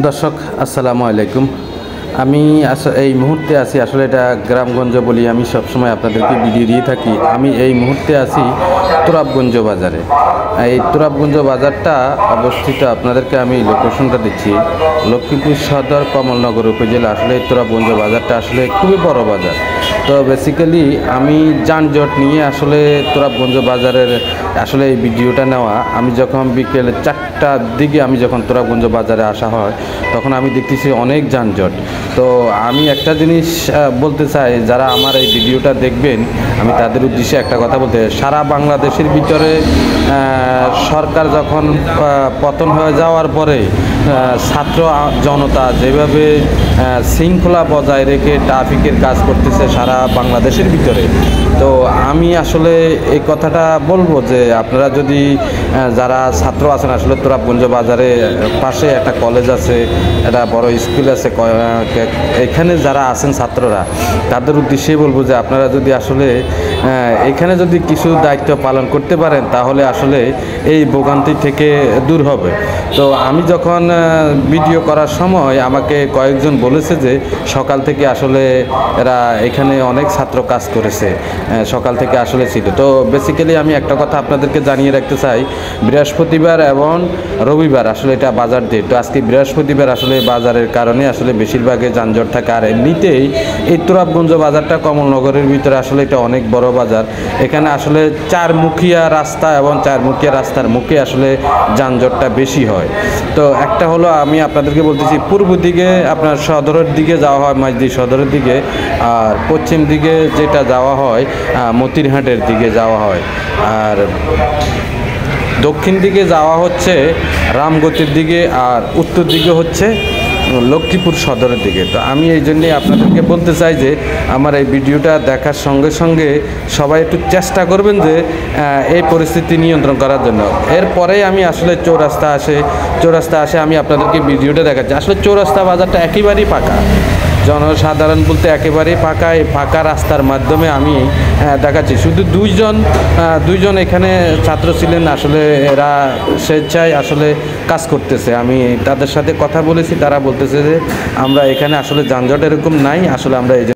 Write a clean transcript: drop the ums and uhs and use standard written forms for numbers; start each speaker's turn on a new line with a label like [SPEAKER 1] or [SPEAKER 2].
[SPEAKER 1] দর্শক আসসালামু আলাইকুম। আমি এই মুহূর্তে আছি, আসলে এটা গ্রামগঞ্জ বলি, আমি সবসময় আপনাদেরকে ভিডিও দিয়ে থাকি। আমি এই মুহূর্তে আছি তুরাবগঞ্জ বাজারে। এই তুরাবগঞ্জ বাজারটা অবস্থিত, আপনাদেরকে আমি লোকেশনটা দিচ্ছি, লক্ষ্মীপুর সদর কমলনগর উপজেলা। আসলে এই তুরাবগঞ্জ বাজারটা আসলে খুবই বড় বাজার। তো বেসিক্যালি আমি যানজট নিয়ে আসলে তুরাবগঞ্জ বাজারের আসলে এই ভিডিওটা নেওয়া। আমি যখন বিকেল 4টার দিকে আমি যখন তুরাবগঞ্জ বাজারে আসা হয়, তখন আমি দেখতেছি অনেক যানজট। তো আমি একটা জিনিস বলতে চাই, যারা আমার এই ভিডিওটা দেখবেন, আমি তাদের উদ্দেশ্যে একটা কথা বলতে, সারা বাংলাদেশের ভিতরে সরকার যখন পতন হয়ে যাওয়ার পরে ছাত্র জনতা যেভাবে শৃঙ্খলা বজায় রেখে ট্রাফিকের কাজ করতেছে সারা বাংলাদেশের ভিতরে, তো আমি আসলে এই কথাটা বলবো যে আপনারা যদি যারা ছাত্র আছেন, আসলে তুরাবগঞ্জ বাজারে পাশে একটা কলেজ আছে, একটা বড় স্কুল আছে, এখানে যারা আছেন ছাত্ররা, তাদের উদ্দেশ্যে বলবো যে আপনারা যদি আসলে এখানে যদি কিছু দায়িত্ব পালন করতে পারেন, তাহলে আসলে এই ভোগান্তি থেকে দূর হবে। তো আমি যখন ভিডিও করার সময় আমাকে কয়েকজন বলেছে যে সকাল থেকে আসলে এরা এখানে অনেক ছাত্র কাজ করেছে, সকাল থেকে আসলে ছিল। তো বেসিক্যালি আমি একটা কথা আপনাদেরকে জানিয়ে রাখতে চাই, বৃহস্পতিবার এবং রবিবার আসলে এটা বাজার ডে। তো আজকে বৃহস্পতিবার, আসলে বাজারের কারণে আসলে বেশিরভাগে যানজট থাকে। আর এমনিতেই এই তুরাবগঞ্জ বাজারটা কমলনগরের ভিতরে আসলে এটা অনেক বড় বাজার। এখানে আসলে চারমুখিয়া রাস্তা এবং চারমুখিয়া রাস্তার মুখে আসলে যানজটটা বেশি হয়। তো একটা হলো আমি আপনাদেরকে বলতেছি, পূর্ব দিকে আপনার সদরের দিকে যাওয়া হয়, মাইজদি সদরের দিকে, আর পশ্চিম দিকে যেটা যাওয়া হয় মতিরহাটের দিকে যাওয়া হয়, আর দক্ষিণ দিকে যাওয়া হচ্ছে রামগতির দিকে, আর উত্তর দিকে হচ্ছে লক্ষ্মীপুর সদরের দিকে। তো আমি এই জন্যে আপনাদেরকে বলতে চাই যে আমার এই ভিডিওটা দেখার সঙ্গে সঙ্গে সবাই একটু চেষ্টা করবেন যে এই পরিস্থিতি নিয়ন্ত্রণ করার জন্য। এরপরেই আমি আসলে চৌরাস্তা আসে আমি আপনাদেরকে ভিডিওটা দেখাচ্ছি। আসলে চৌরাস্তা বাজারটা একেবারেই ফাঁকা, জনসাধারণ বলতে একেবারেই ফাঁকা। এই ফাঁকা রাস্তার মাধ্যমে আমি দেখাচ্ছি। শুধু দুইজন এখানে ছাত্র ছিলেন, আসলে এরা স্বেচ্ছায় আসলে কাজ করতেছে। আমি তাদের সাথে কথা বলেছি, তারা বলতেছে যে আমরা এখানে আসলে যানজট এরকম নাই, আসলে আমরা এই